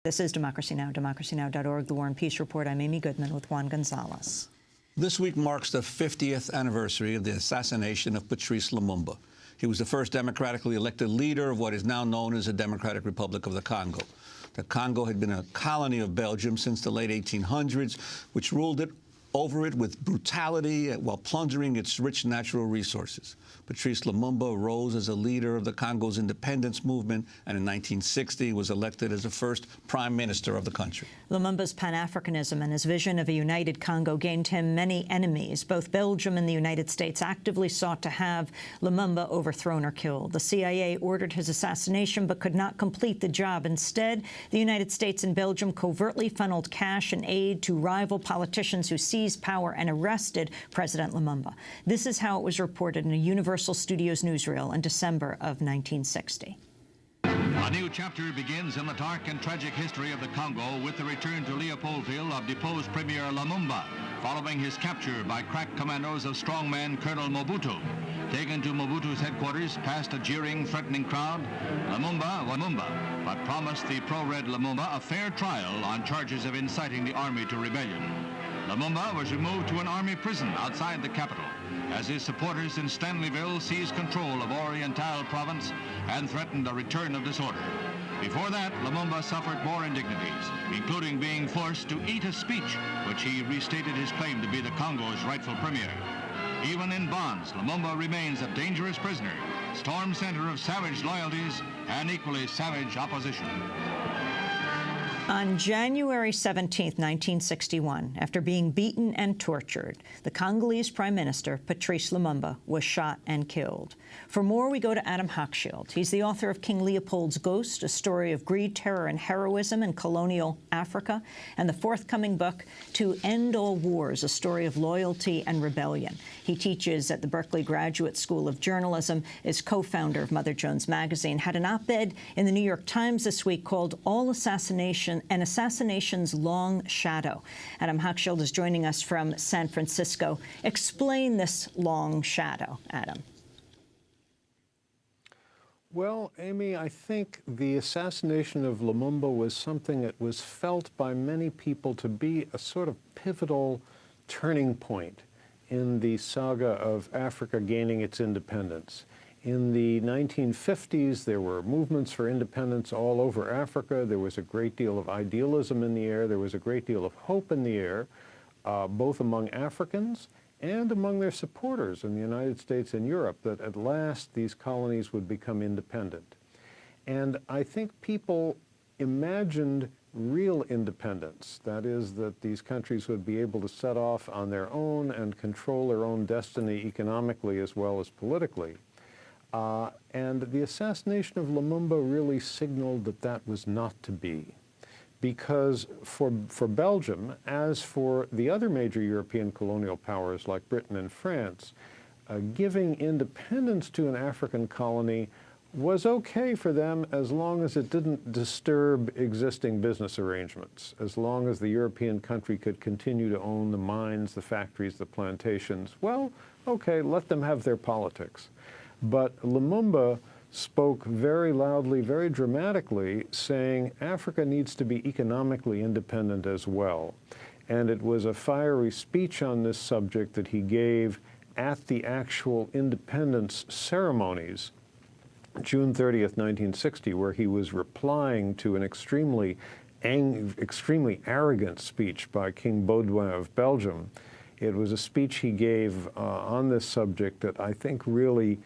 This is Democracy Now!, democracynow.org, The War and Peace Report. I'm Amy Goodman with Juan Gonzalez. This week marks the 50th anniversary of the assassination of Patrice Lumumba. He was the first democratically elected leader of what is now known as the Democratic Republic of the Congo. The Congo had been a colony of Belgium since the late 1800s, which ruled over it with brutality while plundering its rich natural resources. Patrice Lumumba rose as a leader of the Congo's independence movement and in 1960 was elected as the first prime minister of the country. Lumumba's Pan-Africanism and his vision of a united Congo gained him many enemies. Both Belgium and the United States actively sought to have Lumumba overthrown or killed. The CIA ordered his assassination but could not complete the job. Instead, the United States and Belgium covertly funneled cash and aid to rival politicians who seized power and arrested President Lumumba. This is how it was reported in a Universal Studios newsreel in December of 1960. A new chapter begins in the dark and tragic history of the Congo with the return to Leopoldville of deposed Premier Lumumba, following his capture by crack commandos of strongman Colonel Mobutu. Taken to Mobutu's headquarters, past a jeering, threatening crowd, Lumumba, but promised the pro-red Lumumba a fair trial on charges of inciting the army to rebellion. Lumumba was removed to an army prison outside the capital as his supporters in Stanleyville seized control of Oriental province and threatened a return of disorder. Before that, Lumumba suffered more indignities, including being forced to eat a speech, which he restated his claim to be the Congo's rightful premier. Even in bonds, Lumumba remains a dangerous prisoner, storm center of savage loyalties and equally savage opposition. On January 17, 1961, after being beaten and tortured, the Congolese Prime Minister, Patrice Lumumba, was shot and killed. For more, we go to Adam Hochschild. He's the author of King Leopold's Ghost, a story of greed, terror, and heroism in colonial Africa, and the forthcoming book, To End All Wars, a story of loyalty and rebellion. He teaches at the Berkeley Graduate School of Journalism, is co-founder of Mother Jones Magazine, had an op-ed in the New York Times this week called All Assassination and Assassination's Long Shadow. Adam Hochschild is joining us from San Francisco. Explain this long shadow, Adam. Well, Amy, I think the assassination of Lumumba was something that was felt by many people to be a sort of pivotal turning point in the saga of Africa gaining its independence. In the 1950s, there were movements for independence all over Africa. There was a great deal of idealism in the air. There was a great deal of hope in the air, both among Africans and among their supporters in the United States and Europe, that at last these colonies would become independent. And I think people imagined real independence, that is, that these countries would be able to set off on their own and control their own destiny economically as well as politically. And the assassination of Lumumba really signaled that that was not to be. Because for Belgium, as for the other major European colonial powers like Britain and France, giving independence to an African colony was okay for them as long as it didn't disturb existing business arrangements, as long as the European country could continue to own the mines, the factories, the plantations. Well, okay, let them have their politics. But Lumumba spoke very loudly, very dramatically, saying Africa needs to be economically independent as well. And it was a fiery speech on this subject that he gave at the actual independence ceremonies, June 30th, 1960, where he was replying to an extremely arrogant speech by King Baudouin of Belgium. It was a speech he gave on this subject that I think really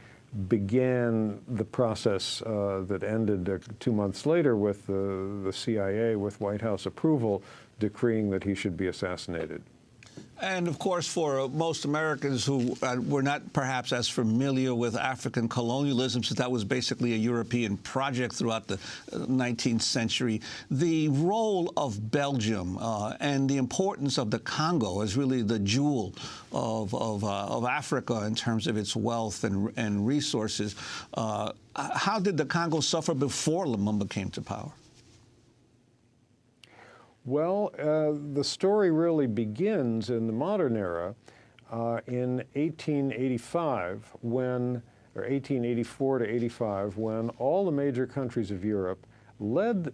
began the process that ended 2 months later with the CIA, with White House approval, decreeing that he should be assassinated. And, of course, for most Americans who were not perhaps as familiar with African colonialism, since that was basically a European project throughout the 19th century, the role of Belgium and the importance of the Congo as really the jewel of Africa in terms of its wealth and resources. How did the Congo suffer before Lumumba came to power? Well, the story really begins in the modern era in 1885, or 1884 to 85, when all the major countries of Europe, led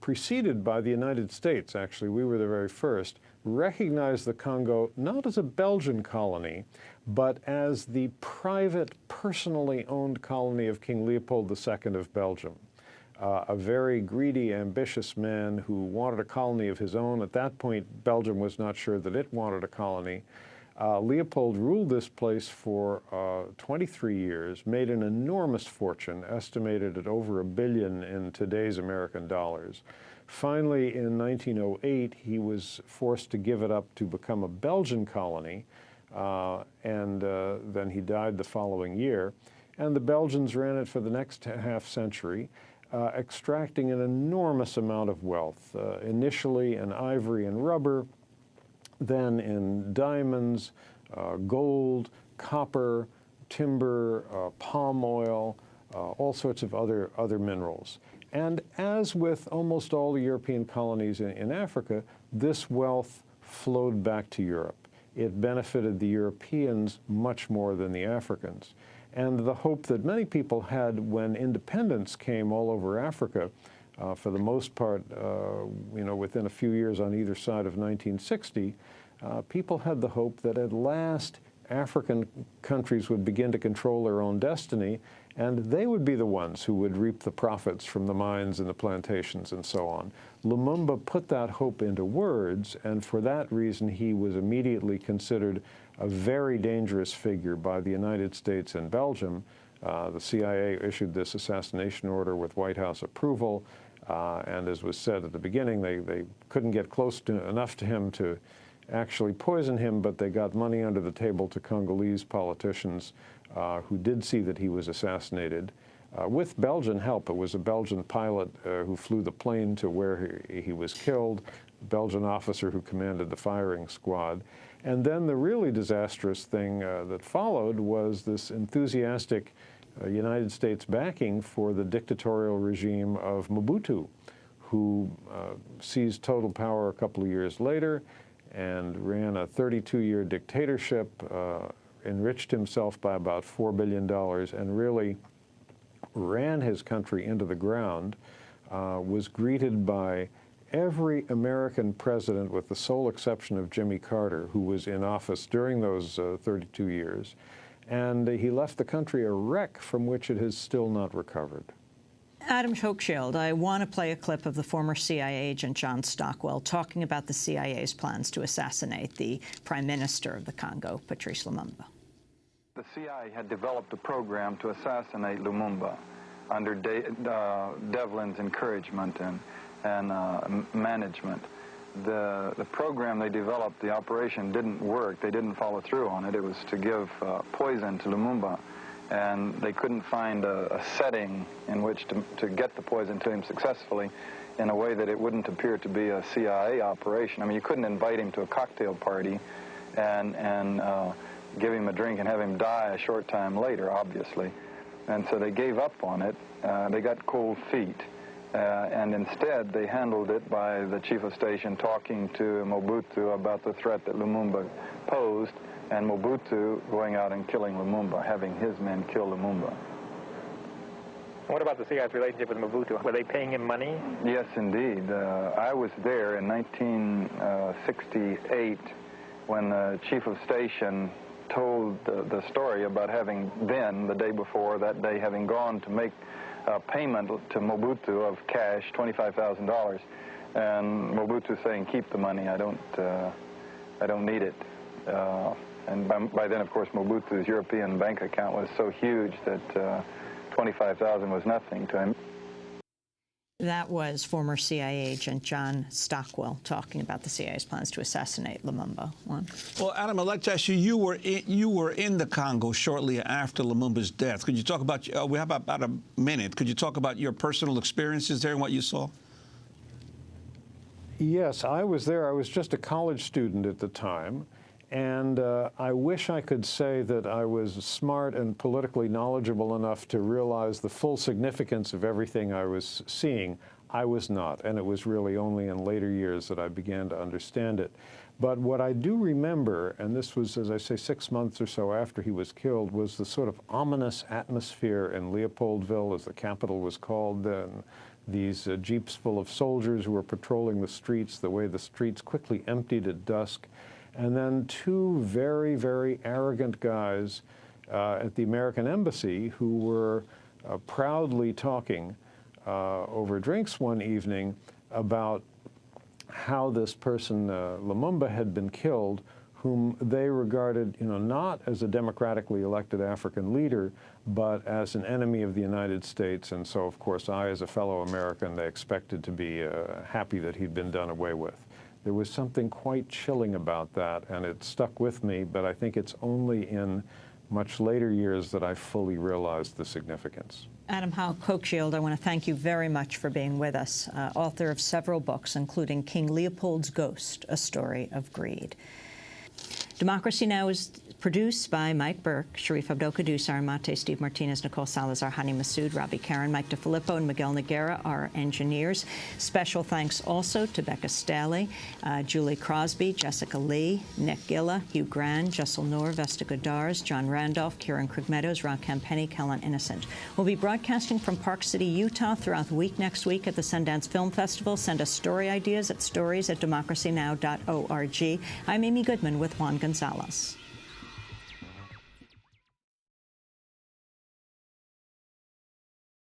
preceded by the United States, actually. We were the very first, recognized the Congo not as a Belgian colony, but as the private, personally owned colony of King Leopold II of Belgium. A very greedy, ambitious man who wanted a colony of his own. At that point, Belgium was not sure that it wanted a colony. Leopold ruled this place for 23 years, made an enormous fortune, estimated at over $1 billion in today's American dollars. Finally, in 1908, he was forced to give it up to become a Belgian colony, and then he died the following year. And the Belgians ran it for the next half century, extracting an enormous amount of wealth, initially in ivory and rubber, then in diamonds, gold, copper, timber, palm oil, all sorts of other minerals. And as with almost all the European colonies in Africa, this wealth flowed back to Europe. It benefited the Europeans much more than the Africans. And the hope that many people had when independence came all over Africa, for the most part, within a few years on either side of 1960, people had the hope that at last African countries would begin to control their own destiny, and they would be the ones who would reap the profits from the mines and the plantations and so on. Lumumba put that hope into words, and for that reason he was immediately considered a very dangerous figure by the United States and Belgium. The CIA issued this assassination order with White House approval, and as was said at the beginning, they couldn't get close enough to him to actually poison him, but they got money under the table to Congolese politicians who did see that he was assassinated. With Belgian help, it was a Belgian pilot who flew the plane to where he was killed, a Belgian officer who commanded the firing squad. And then the really disastrous thing that followed was this enthusiastic United States backing for the dictatorial regime of Mobutu, who seized total power a couple of years later and ran a 32-year dictatorship, enriched himself by about $4 billion, and really ran his country into the ground, was greeted by every American president, with the sole exception of Jimmy Carter, who was in office during those 32 years. And he left the country a wreck from which it has still not recovered. Adam Hochschild, I want to play a clip of the former CIA agent John Stockwell talking about the CIA's plans to assassinate the Prime Minister of the Congo, Patrice Lumumba. The CIA had developed a program to assassinate Lumumba under Devlin's encouragement and management. The program they developed, the operation, didn't work. They didn't follow through on it. It was to give poison to Lumumba, and they couldn't find a setting in which to get the poison to him successfully in a way that it wouldn't appear to be a CIA operation. I mean, you couldn't invite him to a cocktail party and give him a drink and have him die a short time later, obviously. And so they gave up on it. They got cold feet. And instead, they handled it by the chief of station talking to Mobutu about the threat that Lumumba posed, and Mobutu going out and killing Lumumba, having his men kill Lumumba. What about the CIA's relationship with Mobutu? Were they paying him money? Yes, indeed. I was there in 1968 when the chief of station told the story about having been, the day before, that day, having gone to make a payment to Mobutu of cash, $25,000, and Mobutu saying, "Keep the money. I don't need it." And by then, of course, Mobutu's European bank account was so huge that $25,000 was nothing to him. That was former CIA agent John Stockwell talking about the CIA's plans to assassinate Lumumba. Juan? Well, Adam, I'd like to ask you, you were in the Congo shortly after Lumumba's death. Could you talk about, we have about a minute, could you talk about your personal experiences there and what you saw? Yes, I was there. I was just a college student at the time. And I wish I could say that I was smart and politically knowledgeable enough to realize the full significance of everything I was seeing. I was not, and it was really only in later years that I began to understand it. But what I do remember, and this was, as I say, 6 months or so after he was killed, was the sort of ominous atmosphere in Leopoldville, as the capital was called then, these jeeps full of soldiers who were patrolling the streets, the way the streets quickly emptied at dusk, and then two very, very arrogant guys at the American embassy who were proudly talking over drinks one evening about how this person, Lumumba, had been killed, whom they regarded, not as a democratically elected African leader, but as an enemy of the United States. And so, of course, I, as a fellow American, they expected to be happy that he'd been done away with. There was something quite chilling about that, and it stuck with me, but I think it's only in much later years that I fully realized the significance. Adam Hochschild, I want to thank you very much for being with us, author of several books, including King Leopold's Ghost, A Story of Greed. Democracy Now! Is produced by Mike Burke, Sharif Abdel-Qadir, Sarah Mate, Steve Martinez, Nicole Salazar, Hani Massoud, Robbie Karen, Mike DeFilippo, and Miguel Noguera are engineers. Special thanks also to Becca Staley, Julie Crosby, Jessica Lee, Nick Gilla, Hugh Grand, Jessel Noor, Vesta Godars, John Randolph, Kieran Krug-Meadows, Ron Campenny, Kellen Innocent. We'll be broadcasting from Park City, Utah throughout the week next week at the Sundance Film Festival. Send us story ideas at stories@democracynow.org. I'm Amy Goodman with Juan Gonzalez.